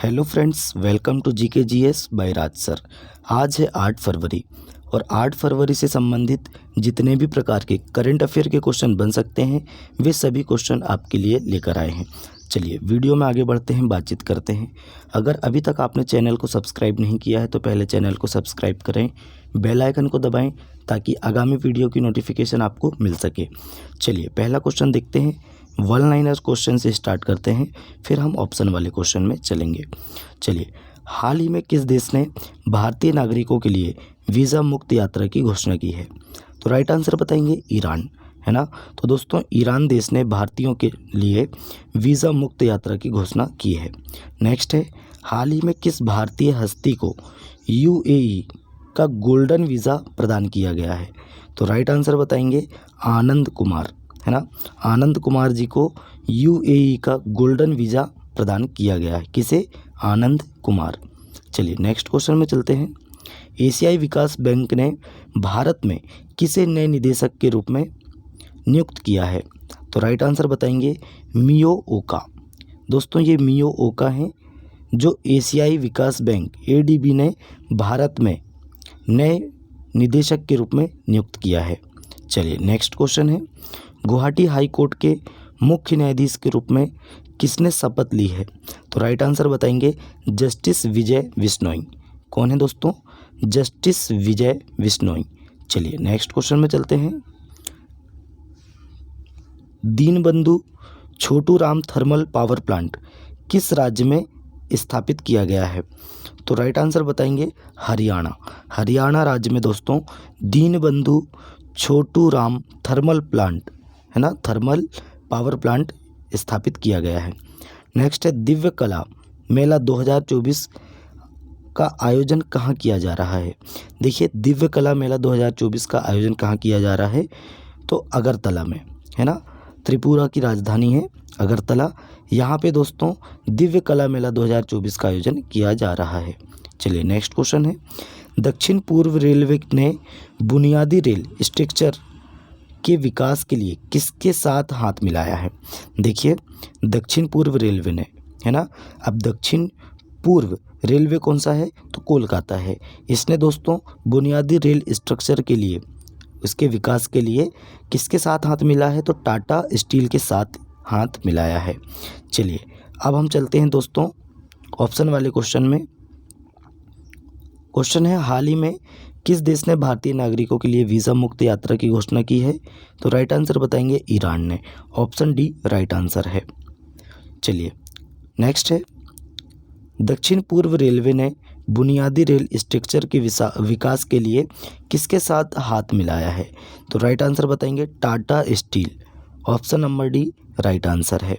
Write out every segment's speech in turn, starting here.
Hello friends, welcome to GK GS by Raj sir. आज है 8 फरवरी और 8 फरवरी से संबंधित जितने भी प्रकार के करंट अफेयर के क्वेश्चन बन सकते हैं वे सभी क्वेश्चन आपके लिए लेकर आए हैं। चलिए वीडियो में आगे बढ़ते हैं, बातचीत करते हैं। अगर अभी तक आपने चैनल को सब्सक्राइब नहीं किया है तो पहले चैनल को सब्सक्राइब करें, बेल आइकन को दबाएं ताकि आगामी वीडियो की नोटिफिकेशन आपको मिल सके। चलिए पहला क्वेश्चन देखते हैं। वन लाइनर क्वेश्चन से स्टार्ट करते हैं, फिर हम ऑप्शन वाले क्वेश्चन में चलेंगे। चलिए, हाल ही में किस देश ने भारतीय नागरिकों के लिए वीज़ा मुक्त यात्रा की घोषणा की है? तो राइट आंसर बताएंगे ईरान, है ना। तो दोस्तों ईरान देश ने भारतीयों के लिए वीज़ा मुक्त यात्रा की घोषणा की है। नेक्स्ट है, हाल ही में किस भारतीय हस्ती को यूएई का गोल्डन वीज़ा प्रदान किया गया है? तो राइट आंसर बताएंगे आनंद कुमार, है ना। आनंद कुमार जी को यूएई का गोल्डन वीज़ा प्रदान किया गया है। किसे? आनंद कुमार। चलिए नेक्स्ट क्वेश्चन में चलते हैं। एशियाई विकास बैंक ने भारत में किसे नए निदेशक के रूप में नियुक्त किया है? तो राइट आंसर बताएंगे मियो ओका। दोस्तों ये मियो ओका हैं जो एशियाई विकास बैंक एडीबी ने भारत में नए निदेशक के रूप में नियुक्त किया है। चलिए नेक्स्ट क्वेश्चन है, गुवाहाटी हाई कोर्ट के मुख्य न्यायाधीश के रूप में किसने शपथ ली है? तो राइट आंसर बताएंगे जस्टिस विजय बिश्नोई। कौन है दोस्तों? जस्टिस विजय बिश्नोई। चलिए नेक्स्ट क्वेश्चन में चलते हैं। Deenbandhu Chhotu Ram thermal power plant किस राज्य में स्थापित किया गया है? तो राइट आंसर बताएंगे हरियाणा। हरियाणा राज्य में दोस्तों दीनबंधु छोटू राम थर्मल प्लांट, है ना, थर्मल पावर प्लांट स्थापित किया गया है। नेक्स्ट है, दिव्य कला मेला 2024 का आयोजन कहाँ किया जा रहा है? देखिए दिव्य कला मेला 2024 का आयोजन कहाँ किया जा रहा है? तो अगरतला में, है ना। त्रिपुरा की राजधानी है अगरतला। यहाँ पे दोस्तों दिव्य कला मेला 2024 का आयोजन किया जा रहा है। चलिए नेक्स्ट क्वेश्चन है, दक्षिण पूर्व रेलवे ने बुनियादी रेल स्ट्रक्चर के विकास के लिए किसके साथ हाथ मिलाया है? देखिए दक्षिण पूर्व रेलवे ने, है ना। अब दक्षिण पूर्व रेलवे कौन सा है? तो कोलकाता है। इसने दोस्तों बुनियादी रेल स्ट्रक्चर के लिए, उसके विकास के लिए किसके साथ हाथ मिला है? तो टाटा स्टील के साथ हाथ मिलाया है। चलिए अब हम चलते हैं दोस्तों ऑप्शन वाले क्वेश्चन में। क्वेश्चन है, हाल ही में किस देश ने भारतीय नागरिकों के लिए वीज़ा मुक्त यात्रा की घोषणा की है? तो राइट आंसर बताएंगे ईरान ने। ऑप्शन डी राइट आंसर है। चलिए नेक्स्ट है, दक्षिण पूर्व रेलवे ने बुनियादी रेल स्ट्रक्चर के विकास के लिए किसके साथ हाथ मिलाया है? तो राइट आंसर बताएंगे Tata steel. Option number D right answer है।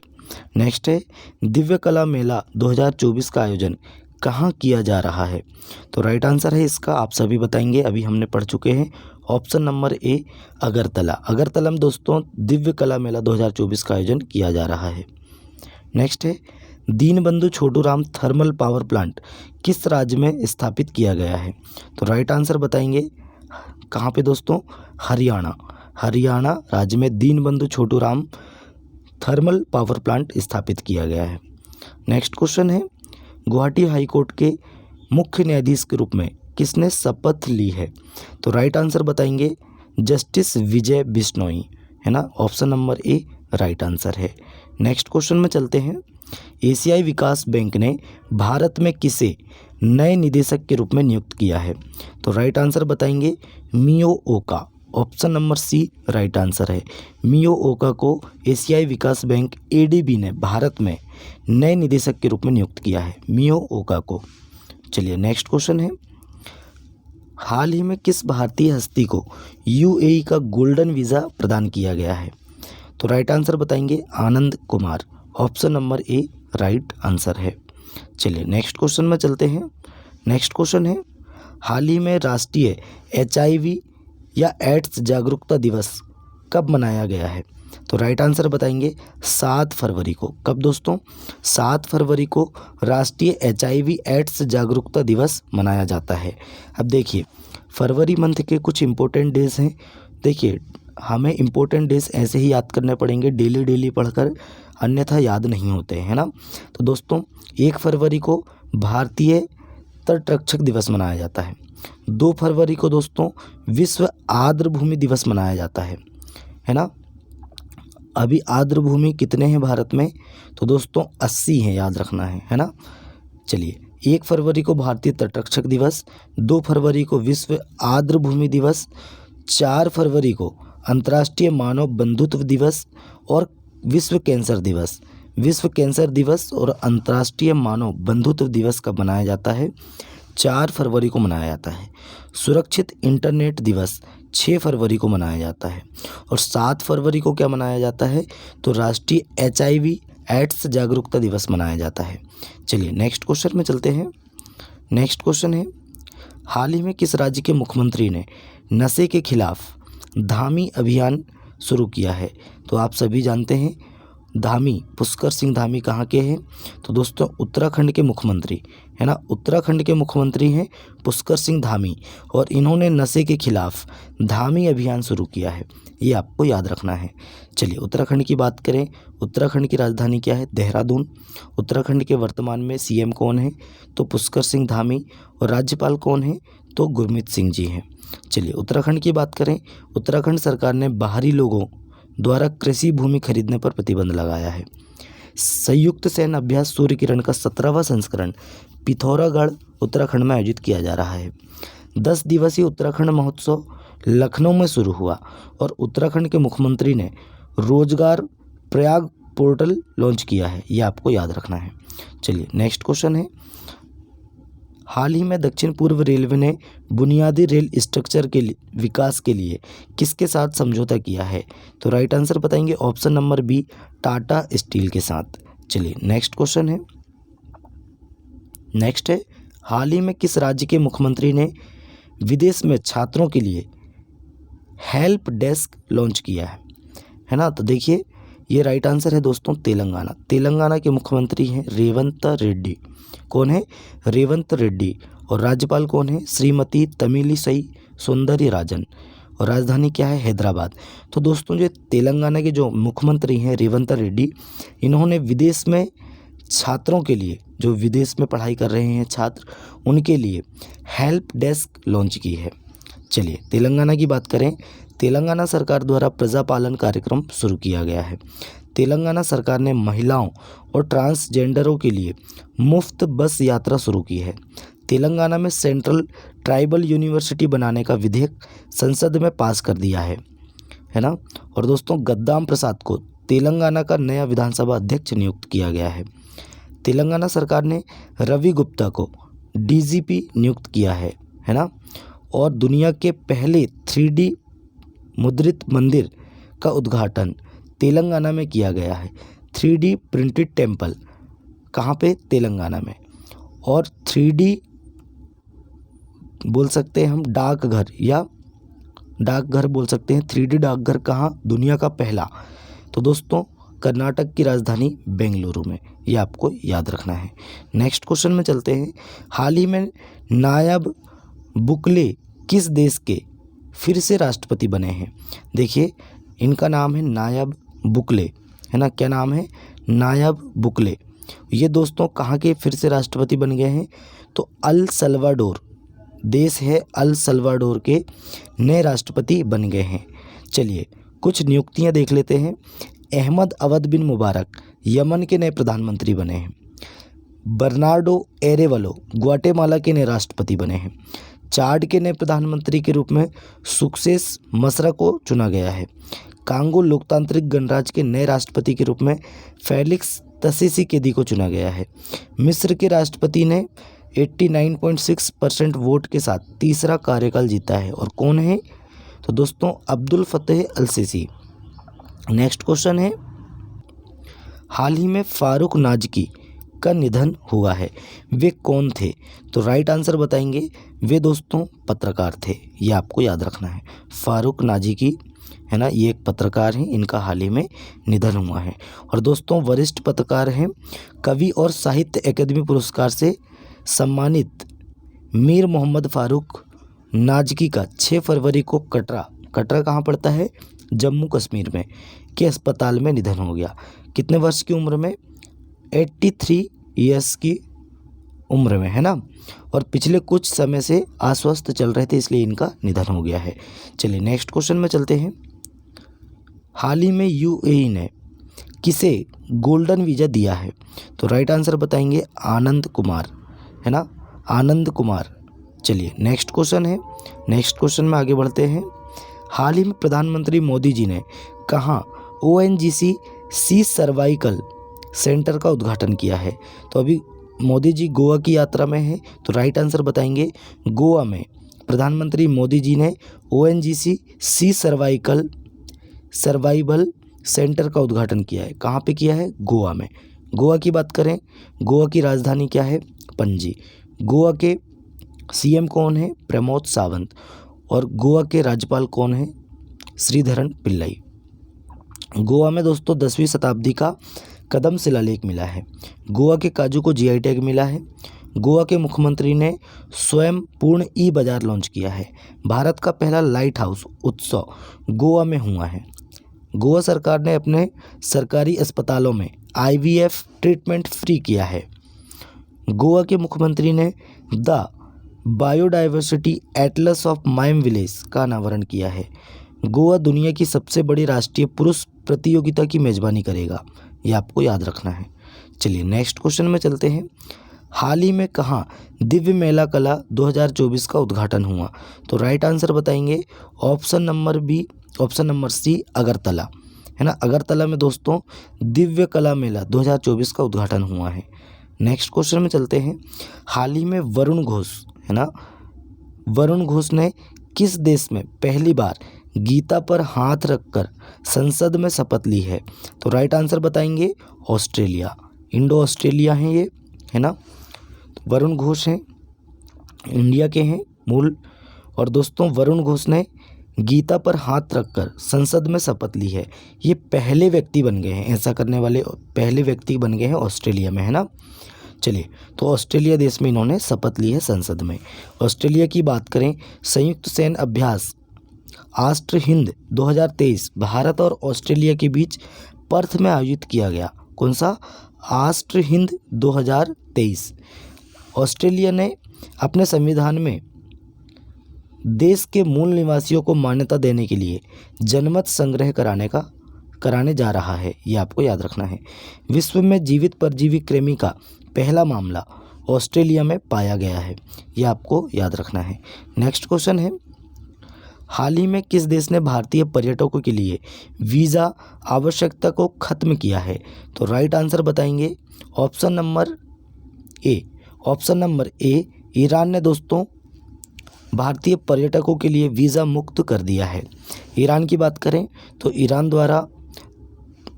नेक्स्ट है, दिव्य कला मेला 2024 का आयोजन कहाँ किया जा रहा है? तो राइट आंसर है इसका, आप सभी बताएंगे, अभी हमने पढ़ चुके हैं। ऑप्शन नंबर ए अगरतला। अगरतला में दोस्तों दिव्य कला मेला 2024 का आयोजन किया जा रहा है। नेक्स्ट है, Deenbandhu Chhotu Ram thermal power plant किस राज्य में स्थापित किया गया है? तो राइट आंसर बताएंगे कहाँ पे दोस्तों? हरियाणा। हरियाणा राज्य में Deenbandhu Chhotu Ram thermal power plant स्थापित किया गया है। नेक्स्ट क्वेश्चन है, गुवाहाटी हाई कोर्ट के मुख्य न्यायाधीश के रूप में किसने शपथ ली है? तो राइट आंसर बताएंगे जस्टिस विजय बिश्नोई, है ना। Option number A right answer है। नेक्स्ट क्वेश्चन में चलते हैं, एशियाई विकास बैंक ने भारत में किसे नए निदेशक के रूप में नियुक्त किया है? तो राइट आंसर बताएंगे मियो ओका। Option number C right answer है। मियो ओका को एशियाई विकास बैंक एडीबी ने भारत में नए निदेशक के रूप में नियुक्त किया है, मियो ओका को। चलिए नेक्स्ट क्वेश्चन है, हाल ही में किस भारतीय हस्ती को यूएई का गोल्डन वीज़ा प्रदान किया गया है? तो राइट आंसर बताएंगे Anand Kumar. Option number A right answer है। चलिए नेक्स्ट क्वेश्चन में चलते हैं। नेक्स्ट क्वेश्चन है, हाल ही में राष्ट्रीय एचआईवी या एड्स जागरूकता दिवस कब मनाया गया है? तो राइट आंसर बताएंगे 7 फरवरी को। कब दोस्तों? 7 फरवरी को राष्ट्रीय एचआईवी एड्स जागरूकता दिवस मनाया जाता है। अब देखिए फरवरी मंथ के कुछ इम्पोर्टेंट डेज हैं। देखिए हमें इम्पोर्टेंट डेज ऐसे ही याद करने पड़ेंगे, डेली पढ़कर, अन्यथा याद नहीं होते हैं, है ना। तो दोस्तों 1 फरवरी को भारतीय तटरक्षक दिवस मनाया जाता है। 2 फरवरी को दोस्तों विश्व आर्द्रभूमि दिवस मनाया जाता है ना। अभी आर्द्रभूमि कितने हैं भारत में, तो दोस्तों 80 हैं, याद रखना है ना। चलिए, 1 फरवरी को भारतीय तटरक्षक दिवस, 2 फरवरी को विश्व आर्द्रभूमि दिवस, 4 फरवरी को अंतर्राष्ट्रीय मानव बंधुत्व दिवस और विश्व कैंसर दिवस। विश्व कैंसर दिवस और अंतर्राष्ट्रीय मानव बंधुत्व दिवस कब मनाया जाता है, 4 फरवरी को मनाया जाता है। सुरक्षित इंटरनेट दिवस 6 फरवरी को मनाया जाता है। और 7 फरवरी को क्या मनाया जाता है, तो राष्ट्रीय HIV एड्स जागरूकता दिवस मनाया जाता है। चलिए नेक्स्ट क्वेश्चन में चलते हैं। नेक्स्ट क्वेश्चन है, हाल ही में किस राज्य के मुख्यमंत्री ने नशे के खिलाफ धामी अभियान शुरू किया है, तो आप सभी जानते हैं धामी, पुष्कर सिंह धामी कहाँ के हैं, तो दोस्तों उत्तराखंड के मुख्यमंत्री है ना। उत्तराखंड के मुख्यमंत्री हैं पुष्कर सिंह धामी और इन्होंने नशे के खिलाफ धामी अभियान शुरू किया है, ये आपको याद रखना है। चलिए उत्तराखंड की बात करें, उत्तराखंड की राजधानी क्या है, देहरादून। उत्तराखंड के वर्तमान में CM कौन है, तो पुष्कर सिंह धामी। और राज्यपाल कौन है, तो गुरमीत सिंह जी हैं। चलिए उत्तराखंड की बात करें, उत्तराखंड सरकार ने बाहरी लोगों द्वारा कृषि भूमि खरीदने पर प्रतिबंध लगाया है। संयुक्त सैन्य अभ्यास सूर्य किरण का 17वां संस्करण पिथौरागढ़ उत्तराखंड में आयोजित किया जा रहा है। 10 दिवसीय उत्तराखंड महोत्सव लखनऊ में शुरू हुआ और उत्तराखंड के मुख्यमंत्री ने रोजगार प्रयाग पोर्टल लॉन्च किया है, ये आपको याद रखना है। चलिए नेक्स्ट क्वेश्चन है, हाल ही में दक्षिण पूर्व रेलवे ने बुनियादी रेल स्ट्रक्चर के विकास के लिए किसके साथ समझौता किया है, तो राइट आंसर बताएंगे option number B, Tata Steel के साथ। चलिए नेक्स्ट क्वेश्चन है, नेक्स्ट है, हाल ही में किस राज्य के मुख्यमंत्री ने विदेश में छात्रों के लिए हेल्प डेस्क लॉन्च किया है ना। तो देखिए ये राइट आंसर है दोस्तों तेलंगाना। तेलंगाना के मुख्यमंत्री हैं रेवंत रेड्डी। कौन है, रेवंत रेड्डी। और राज्यपाल कौन है, श्रीमती तमिलिसई सौंदरराजन। और राजधानी क्या है, हैदराबाद। तो दोस्तों जो तेलंगाना के जो मुख्यमंत्री हैं रेवंत रेड्डी, इन्होंने विदेश में छात्रों के लिए, जो विदेश में पढ़ाई कर रहे हैं छात्र, उनके लिए हेल्प डेस्क लॉन्च की है। चलिए तेलंगाना की बात करें, तेलंगाना सरकार द्वारा प्रजापालन कार्यक्रम शुरू किया गया है। तेलंगाना सरकार ने महिलाओं और ट्रांसजेंडरों के लिए मुफ्त बस यात्रा शुरू की है। तेलंगाना में सेंट्रल ट्राइबल यूनिवर्सिटी बनाने का विधेयक संसद में पास कर दिया है ना। और दोस्तों गद्दाम प्रसाद को तेलंगाना का नया विधानसभा अध्यक्ष नियुक्त किया गया है। तेलंगाना सरकार ने रवि गुप्ता को DGP नियुक्त किया है ना। और दुनिया के पहले 3D मुद्रित मंदिर का उद्घाटन तेलंगाना में किया गया है। 3D प्रिंटेड टेम्पल कहाँ पे, तेलंगाना में। और 3D बोल सकते हैं हम डाकघर, या डाकघर बोल सकते हैं। 3D डाकघर कहाँ, दुनिया का पहला, तो दोस्तों कर्नाटक की राजधानी बेंगलुरु में, ये आपको याद रखना है। नेक्स्ट क्वेश्चन में चलते हैं, हाल ही में नायब बुकले किस देश के फिर से राष्ट्रपति बने हैं। देखिए इनका नाम है नायब बुकले है ना। क्या नाम है, नायब बुकले। ये दोस्तों कहाँ के फिर से राष्ट्रपति बन गए हैं, तो अल सल्वाडोर देश है, अल सल्वाडोर के नए राष्ट्रपति बन गए हैं। चलिए कुछ नियुक्तियां देख लेते हैं। अहमद अवद बिन मुबारक यमन के नए प्रधानमंत्री बने हैं। बर्नार्डो एरेवलो ग्वाटेमाला के नए राष्ट्रपति बने हैं। चाड के नए प्रधानमंत्री के रूप में सुक्सेस मसरा को चुना गया है। कांगो लोकतांत्रिक गणराज्य के नए राष्ट्रपति के रूप में फेलिक्स तसीसिकेदी को चुना गया है। मिस्र के राष्ट्रपति ने 89.6% वोट के साथ तीसरा कार्यकाल जीता है। और कौन है, तो दोस्तों अब्दुल फतेह अल सीसी। नेक्स्ट क्वेश्चन है, हाल ही में फारूक नाजकी का निधन हुआ है, वे कौन थे, तो राइट आंसर बताएंगे, वे दोस्तों पत्रकार थे, ये आपको याद रखना है। फारूक नाजकी है ना, ये एक पत्रकार हैं, इनका हाल ही में निधन हुआ है। और दोस्तों वरिष्ठ पत्रकार हैं, कवि और साहित्य अकादमी पुरस्कार से सम्मानित मीर मोहम्मद फारूक नाजकी का 6 फरवरी को कटरा कहाँ पड़ता है, जम्मू कश्मीर में, के अस्पताल में निधन हो गया। कितने वर्ष की उम्र में, 83 ईयर्स की उम्र में, है ना, और पिछले कुछ समय से अस्वस्थ चल रहे थे, इसलिए इनका निधन हो गया है। चलिए नेक्स्ट क्वेश्चन में चलते हैं। हाल ही में यूएई ने किसे गोल्डन वीज़ा दिया है? तो राइट आंसर बताएंगे आनंद कुमार, है ना, आनंद कुमार। चलिए नेक्स्ट क्वेश्चन है, नेक्स्ट क्वेश्चन में आगे बढ़ते हैं। हाल ही में प्रधानमंत्री मोदी जी ने कहाँ ONGC सी सर्वाइकल सेंटर का उद्घाटन किया है? तो अभी मोदी जी गोवा की यात्रा में है, तो राइट आंसर बताएंगे गोवा में प्रधानमंत्री मोदी जी ने ONGC सी सर्वाइवल सेंटर का उद्घाटन किया है। कहाँ पे किया है? गोवा में। गोवा की बात करें, गोवा की राजधानी क्या है? पणजी। गोवा के CM कौन है? प्रमोद सावंत। और गोवा के राज्यपाल कौन है? श्रीधरन पिल्लई। गोवा में दोस्तों 10वीं शताब्दी का कदम शिलालेख मिला है। गोवा के काजू को GI टैग मिला है। गोवा के मुख्यमंत्री ने स्वयं पूर्ण बाज़ार लॉन्च किया है। भारत का पहला लाइट हाउस उत्सव गोवा में हुआ है। गोवा सरकार ने अपने सरकारी अस्पतालों में IVF ट्रीटमेंट फ्री किया है। गोवा के मुख्यमंत्री ने the biodiversity Atlas of mime village का अनावरण किया है। गोवा दुनिया की सबसे बड़ी राष्ट्रीय पुरुष प्रतियोगिता की मेज़बानी करेगा, ये आपको याद रखना है। चलिए नेक्स्ट क्वेश्चन में चलते हैं। हाल ही में कहाँ दिव्य मेला कला 2024 का उद्घाटन हुआ? तो राइट आंसर बताएंगे ऑप्शन नंबर C अगरतला, है ना। अगरतला में दोस्तों दिव्य कला मेला 2024 का उद्घाटन हुआ है। नेक्स्ट क्वेश्चन में चलते हैं। हाल ही में वरुण घोष, है ना, वरुण घोष ने किस देश में पहली बार गीता पर हाथ रखकर संसद में शपथ ली है? तो राइट आंसर बताएंगे ऑस्ट्रेलिया। इंडो ऑस्ट्रेलिया है ये, है ना। वरुण घोष हैं, इंडिया के हैं मूल। और दोस्तों वरुण घोष ने गीता पर हाथ रखकर संसद में शपथ ली है। ये पहले व्यक्ति बन गए हैं, ऐसा करने वाले पहले व्यक्ति बन गए हैं ऑस्ट्रेलिया में, है ना। चलिए, तो ऑस्ट्रेलिया देश में इन्होंने शपथ ली है संसद में। ऑस्ट्रेलिया की बात करें, संयुक्त सैन्य अभ्यास आष्ट्र हिंद 2023 भारत और ऑस्ट्रेलिया के बीच पर्थ में आयोजित किया गया। कौन सा? आष्ट्र हिंद 2023। ऑस्ट्रेलिया ने अपने संविधान में देश के मूल निवासियों को मान्यता देने के लिए जनमत संग्रह कराने जा रहा है, ये आपको याद रखना है। विश्व में जीवित परजीवी कृमि का पहला मामला ऑस्ट्रेलिया में पाया गया है, ये आपको याद रखना है। नेक्स्ट क्वेश्चन है। हाल ही में किस देश ने भारतीय पर्यटकों के लिए वीज़ा आवश्यकता को खत्म किया है? तो राइट आंसर बताएंगे ऑप्शन नंबर ए ईरान ने दोस्तों भारतीय पर्यटकों के लिए वीज़ा मुक्त कर दिया है। ईरान की बात करें तो ईरान द्वारा,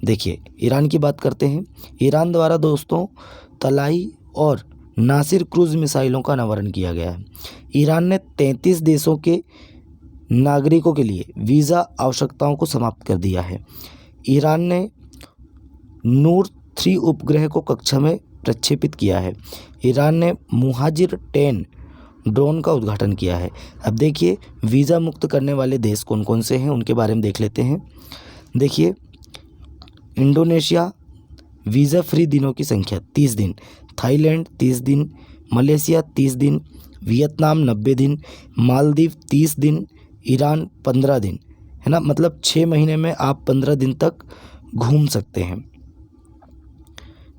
देखिए ईरान की बात करते हैं। ईरान द्वारा दोस्तों तलाई और नासिर क्रूज़ मिसाइलों का अनावरण किया गया है। ईरान ने 33 देशों के नागरिकों के लिए वीज़ा आवश्यकताओं को समाप्त कर दिया है। ईरान ने नूर 3 उपग्रह को कक्षा में प्रक्षेपित किया है। ईरान ने मुहाजिर 10 ड्रोन का उद्घाटन किया है। अब देखिए वीज़ा मुक्त करने वाले देश कौन कौन से हैं, उनके बारे में देख लेते हैं। देखिए इंडोनेशिया वीज़ा फ्री दिनों की संख्या 30 दिन, थाईलैंड 30 दिन, मलेशिया 30 दिन, वियतनाम 90 दिन, मालदीव 30 दिन, ईरान 15 दिन, है ना। मतलब 6 महीने में आप 15 दिन तक घूम सकते हैं।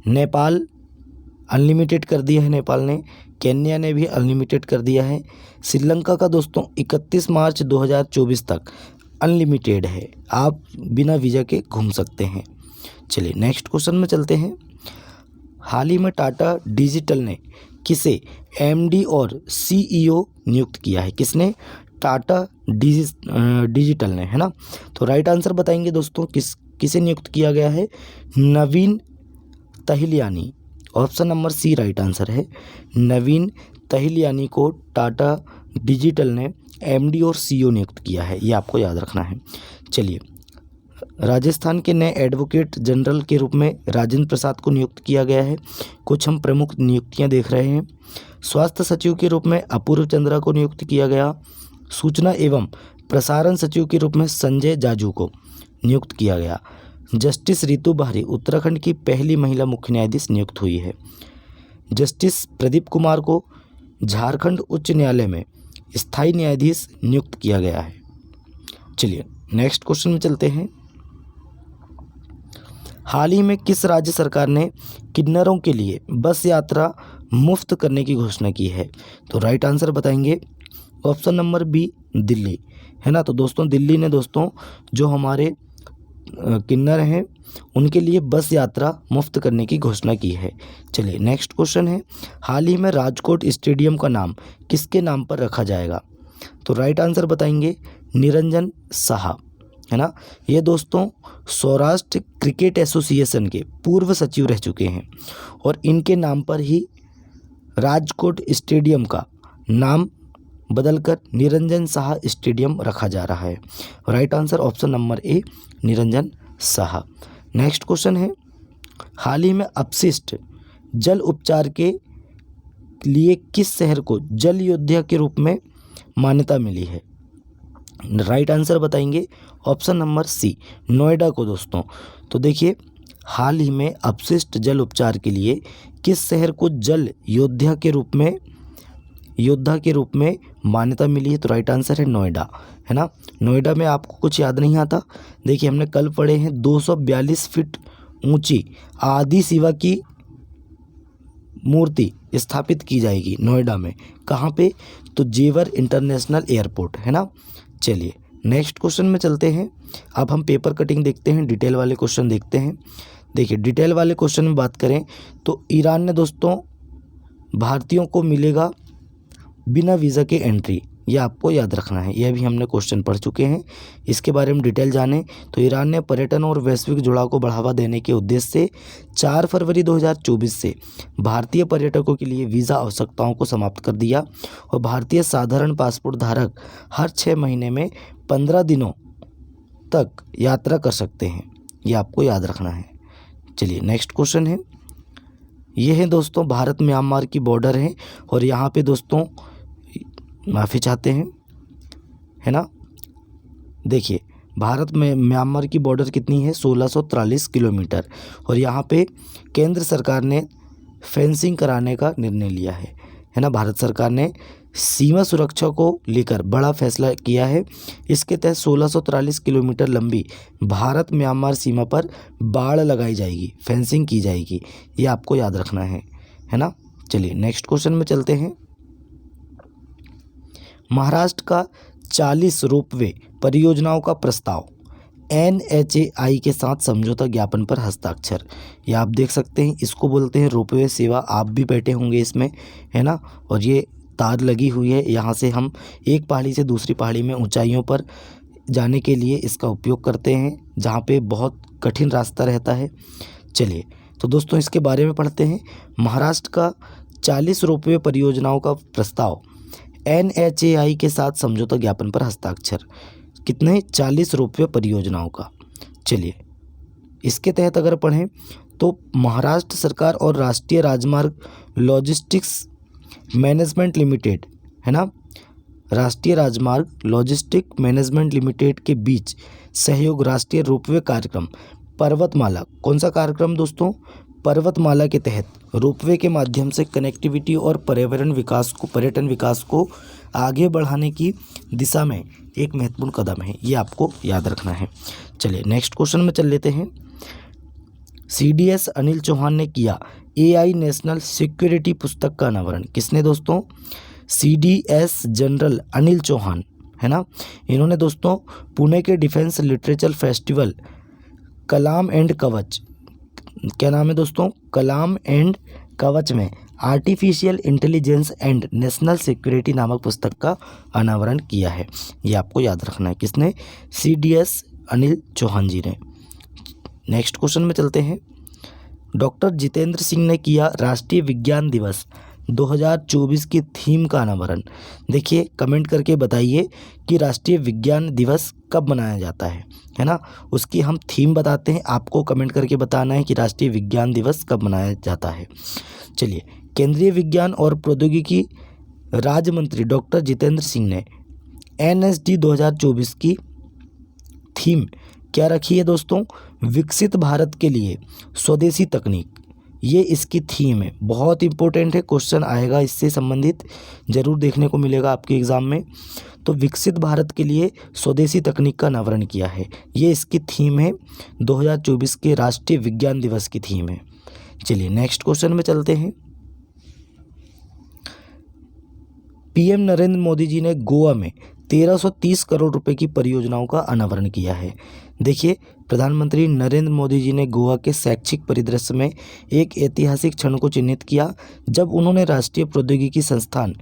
नेपाल अनलिमिटेड कर दिया है नेपाल ने। केन्या ने भी अनलिमिटेड कर दिया है। श्रीलंका का दोस्तों 31 मार्च 2024 तक अनलिमिटेड है, आप बिना वीज़ा के घूम सकते हैं। चलिए नेक्स्ट क्वेश्चन में चलते हैं। हाल ही में टाटा डिजिटल ने किसे MD और CEO नियुक्त किया है? किसने? टाटा डिजिटल ने, है ना। तो राइट आंसर बताएंगे दोस्तों किसे नियुक्त किया गया है? Naveen Tahilyani. Option number C right answer है। नवीन तहिलियानी को टाटा डिजिटल ने MD और CEO नियुक्त किया है, ये आपको याद रखना है। चलिए, राजस्थान के नए एडवोकेट जनरल के रूप में राजेंद्र प्रसाद को नियुक्त किया गया है। कुछ हम प्रमुख नियुक्तियां देख रहे हैं। स्वास्थ्य सचिव के रूप में अपूर्व चंद्रा को नियुक्त किया गया। सूचना एवं प्रसारण सचिव के रूप में संजय जाजू को नियुक्त किया गया। जस्टिस रितु बाहरी उत्तराखंड की पहली महिला मुख्य न्यायाधीश नियुक्त हुई है। जस्टिस प्रदीप कुमार को झारखंड उच्च न्यायालय में स्थायी न्यायाधीश नियुक्त किया गया है। चलिए नेक्स्ट क्वेश्चन में चलते हैं। हाल ही में किस राज्य सरकार ने किन्नरों के लिए बस यात्रा मुफ्त करने की घोषणा की है? तो राइट आंसर बताएंगे ऑप्शन नंबर बी, दिल्ली, है ना। तो दोस्तों दिल्ली ने दोस्तों जो हमारे किन्नर हैं उनके लिए बस यात्रा मुफ्त करने की घोषणा की है। चलिए नेक्स्ट क्वेश्चन है, हाल ही में राजकोट स्टेडियम का नाम किसके नाम पर रखा जाएगा? तो राइट आंसर बताएंगे निरंजन साहा, है ना। ये दोस्तों सौराष्ट्र क्रिकेट एसोसिएशन के पूर्व सचिव रह चुके हैं और इनके नाम पर ही राजकोट स्टेडियम का नाम बदलकर निरंजन साहा स्टेडियम रखा जा रहा है। राइट आंसर ऑप्शन नंबर ए, निरंजन साहा। नेक्स्ट क्वेश्चन है, हाल ही में अपशिष्ट जल उपचार के लिए किस शहर को जल योद्धा के रूप में मान्यता मिली है? राइट आंसर बताएंगे ऑप्शन नंबर सी, नोएडा को दोस्तों। तो देखिए हाल ही में अपशिष्ट जल उपचार के लिए किस शहर को जल योद्धा के रूप में मान्यता मिली है? तो राइट आंसर है नोएडा, है ना। नोएडा में आपको कुछ याद नहीं आता? देखिए हमने कल पढ़े हैं 242 फीट ऊंची आदि शिवा की मूर्ति स्थापित की जाएगी नोएडा में। कहाँ पे? तो जेवर इंटरनेशनल एयरपोर्ट, है ना। चलिए नेक्स्ट क्वेश्चन में चलते हैं। अब हम पेपर कटिंग देखते हैं, डिटेल वाले क्वेश्चन देखते हैं। देखिए डिटेल वाले क्वेश्चन में बात करें तो ईरान ने दोस्तों भारतीयों को मिलेगा बिना वीज़ा के एंट्री, ये आपको याद रखना है। यह भी हमने क्वेश्चन पढ़ चुके हैं, इसके बारे में डिटेल जानें। तो ईरान ने पर्यटन और वैश्विक जुड़ाव को बढ़ावा देने के उद्देश्य से 4 फरवरी 2024 से भारतीय पर्यटकों के लिए वीज़ा आवश्यकताओं को समाप्त कर दिया और भारतीय साधारण पासपोर्ट धारक हर 6 महीने में 15 दिनों तक यात्रा कर सकते हैं, ये आपको याद रखना है। चलिए नेक्स्ट क्वेश्चन है, ये है दोस्तों भारत म्यांमार की बॉर्डर है और यहाँ पे दोस्तों माफ़ी चाहते हैं, है ना। देखिए भारत में म्यांमार की बॉर्डर कितनी है? 1643 किलोमीटर और यहाँ पे केंद्र सरकार ने फेंसिंग कराने का निर्णय लिया है ना। भारत सरकार ने सीमा सुरक्षा को लेकर बड़ा फैसला किया है। इसके तहत 1643 किलोमीटर लंबी भारत म्यांमार सीमा पर बाड़ लगाई जाएगी, फेंसिंग की जाएगी, ये आपको याद रखना है ना। चलिए नेक्स्ट क्वेश्चन में चलते हैं। महाराष्ट्र का 40 रोपवे परियोजनाओं का प्रस्ताव NHAI के साथ समझौता ज्ञापन पर हस्ताक्षर, ये आप देख सकते हैं, इसको बोलते हैं रोपवे सेवा। आप भी बैठे होंगे इसमें, है ना। और ये तार लगी हुई है, यहाँ से हम एक पहाड़ी से दूसरी पहाड़ी में ऊंचाइयों पर जाने के लिए इसका उपयोग करते हैं, जहाँ पे बहुत कठिन रास्ता रहता है। चलिए तो दोस्तों इसके बारे में पढ़ते हैं। महाराष्ट्र का 40 रोपवे परियोजनाओं का प्रस्ताव NHAI के साथ समझौता ज्ञापन पर हस्ताक्षर, कितने? 40 रोपवे परियोजनाओं का। चलिए इसके तहत अगर पढ़ें तो महाराष्ट्र सरकार और राष्ट्रीय राजमार्ग लॉजिस्टिक्स मैनेजमेंट लिमिटेड, है ना, राष्ट्रीय राजमार्ग लॉजिस्टिक मैनेजमेंट लिमिटेड के बीच सहयोग राष्ट्रीय रोपवे कार्यक्रम पर्वतमाला। कौन सा कार्यक्रम दोस्तों? पर्वतमाला के तहत रोपवे के माध्यम से कनेक्टिविटी और पर्यावरण विकास को, पर्यटन विकास को आगे बढ़ाने की दिशा में एक महत्वपूर्ण कदम है, ये आपको याद रखना है। चलिए नेक्स्ट क्वेश्चन में चल लेते हैं। CDS अनिल चौहान ने किया AI नेशनल सिक्योरिटी पुस्तक का अनावरण, किसने दोस्तों? CDS जनरल अनिल चौहान, है ना। इन्होंने दोस्तों पुणे के defence literature festival Kalam and कवच, क्या नाम है दोस्तों? कलाम एंड कवच में artificial intelligence and national security नामक पुस्तक का अनावरण किया है, ये आपको याद रखना है। किसने? CDS अनिल चौहान जी ने। नेक्स्ट क्वेश्चन में चलते हैं। डॉक्टर जितेंद्र सिंह ने किया राष्ट्रीय विज्ञान दिवस 2024 की थीम का अनावरण। देखिए कमेंट करके बताइए कि राष्ट्रीय विज्ञान दिवस कब मनाया जाता है ना। उसकी हम थीम बताते हैं, आपको कमेंट करके बताना है कि राष्ट्रीय विज्ञान दिवस कब मनाया जाता है। चलिए केंद्रीय विज्ञान और प्रौद्योगिकी राज्य मंत्री डॉक्टर जितेंद्र सिंह ने NSD 2024 की थीम क्या रखी है दोस्तों? विकसित भारत के लिए स्वदेशी तकनीक, ये इसकी थीम है, बहुत इंपॉर्टेंट है, क्वेश्चन आएगा इससे संबंधित, जरूर देखने को मिलेगा आपके एग्ज़ाम में। तो विकसित भारत के लिए स्वदेशी तकनीक का अनावरण किया है, ये इसकी थीम है, 2024 के राष्ट्रीय विज्ञान दिवस की थीम है। चलिए नेक्स्ट क्वेश्चन में चलते हैं। पीएम नरेंद्र मोदी जी ने गोवा में 1330 करोड़ रुपए की परियोजनाओं का अनावरण किया है। देखिए, प्रधानमंत्री नरेंद्र मोदी जी ने गोवा के शैक्षिक परिदृश्य में एक ऐतिहासिक क्षण को चिन्हित किया जब उन्होंने राष्ट्रीय प्रौद्योगिकी संस्थान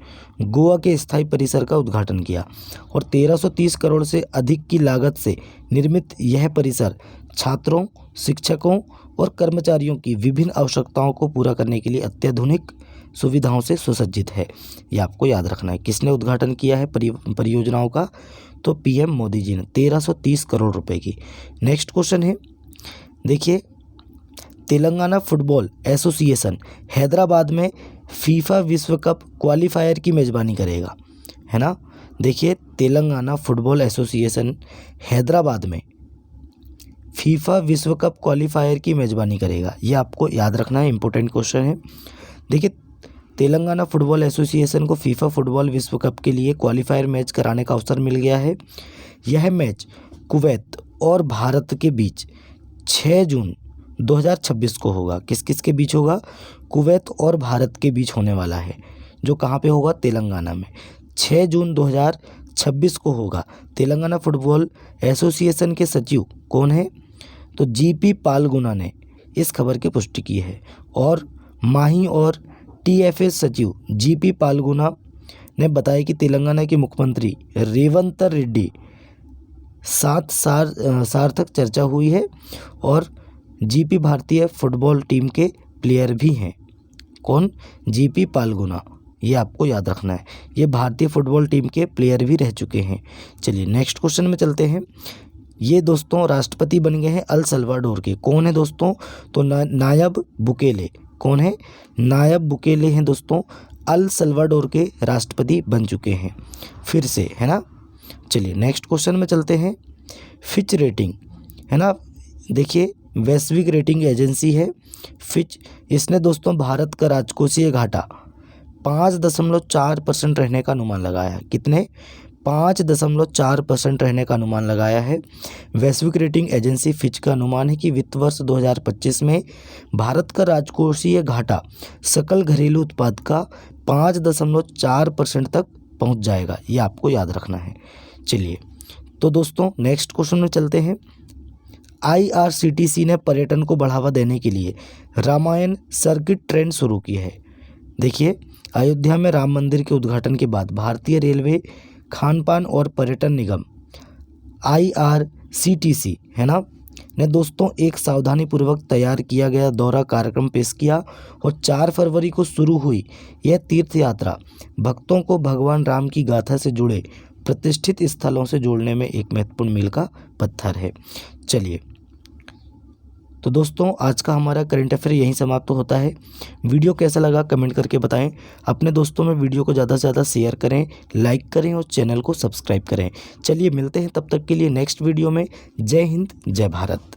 गोवा के स्थायी परिसर का उद्घाटन किया और 1330 करोड़ से अधिक की लागत से निर्मित यह परिसर छात्रों, शिक्षकों और कर्मचारियों की विभिन्न आवश्यकताओं को पूरा करने के लिए अत्याधुनिक सुविधाओं से सुसज्जित है। ये आपको याद रखना है। किसने उद्घाटन किया है परियोजनाओं का? तो पीएम मोदी जी ने 1330 करोड़ रुपए की। नेक्स्ट क्वेश्चन है, देखिए, तेलंगाना फुटबॉल एसोसिएशन हैदराबाद में फीफा विश्व कप क्वालिफायर की मेज़बानी करेगा, है ना। देखिए, तेलंगाना फुटबॉल एसोसिएशन हैदराबाद में फीफा विश्व कप क्वालिफायर की मेज़बानी करेगा, ये आपको याद रखना है, इंपॉर्टेंट क्वेश्चन है। देखिए, तेलंगाना फुटबॉल एसोसिएशन को फीफा फुटबॉल विश्व कप के लिए क्वालिफायर मैच कराने का अवसर मिल गया है। यह मैच कुवैत और भारत के बीच 6 जून 2026 को होगा। किस किस के बीच होगा? कुवैत और भारत के बीच होने वाला है, जो कहाँ पे होगा? तेलंगाना में। 6 जून 2026 को होगा। तेलंगाना फुटबॉल एसोसिएशन के सचिव कौन है? तो जीपी पालगुना ने इस खबर की पुष्टि की है और माही और टीएफए सचिव जीपी पालगुना ने बताया कि तेलंगाना के मुख्यमंत्री रेवंत रेड्डी साथ सार्थक चर्चा हुई है और जीपी भारतीय फुटबॉल टीम के प्लेयर भी हैं। कौन? जीपी पालगुना, ये आपको याद रखना है, ये भारतीय फुटबॉल टीम के प्लेयर भी रह चुके हैं। चलिए नेक्स्ट क्वेश्चन में चलते हैं। ये दोस्तों राष्ट्रपति बन गए हैं अल सल्वाडोर के। कौन है दोस्तों? तो नायब बुकेले। कौन है? नायब बुकेले हैं दोस्तों, अल सल्वाडोर के राष्ट्रपति बन चुके हैं फिर से, है ना। चलिए नेक्स्ट क्वेश्चन में चलते हैं। फिच रेटिंग, है ना, देखिए वैश्विक रेटिंग एजेंसी है फिच, इसने दोस्तों भारत का राजकोषीय घाटा 5.4% रहने का अनुमान लगाया है। कितने? 5.4% रहने का अनुमान लगाया है। वैश्विक रेटिंग एजेंसी फिच का अनुमान है कि वित्त वर्ष 2025 में भारत का राजकोषीय घाटा सकल घरेलू उत्पाद का 5.4% तक पहुंच जाएगा, ये आपको याद रखना है। चलिए तो दोस्तों नेक्स्ट क्वेश्चन में चलते हैं। IRCTC ने पर्यटन को बढ़ावा देने के लिए रामायण सर्किट ट्रेन शुरू की है। देखिए, अयोध्या में राम मंदिर के उद्घाटन के बाद भारतीय रेलवे, खान पान और पर्यटन निगम IRCTC, है ना, ने दोस्तों एक सावधानीपूर्वक तैयार किया गया दौरा कार्यक्रम पेश किया और 4 फरवरी को शुरू हुई यह तीर्थ यात्रा भक्तों को भगवान राम की गाथा से जुड़े प्रतिष्ठित स्थलों से जोड़ने में एक महत्वपूर्ण मील का पत्थर है। चलिए तो दोस्तों आज का हमारा करंट अफेयर यहीं समाप्त होता है। वीडियो कैसा लगा कमेंट करके बताएं। अपने दोस्तों में वीडियो को ज़्यादा से ज़्यादा शेयर करें, लाइक करें और चैनल को सब्सक्राइब करें। चलिए मिलते हैं तब तक के लिए नेक्स्ट वीडियो में। जय हिंद, जय भारत।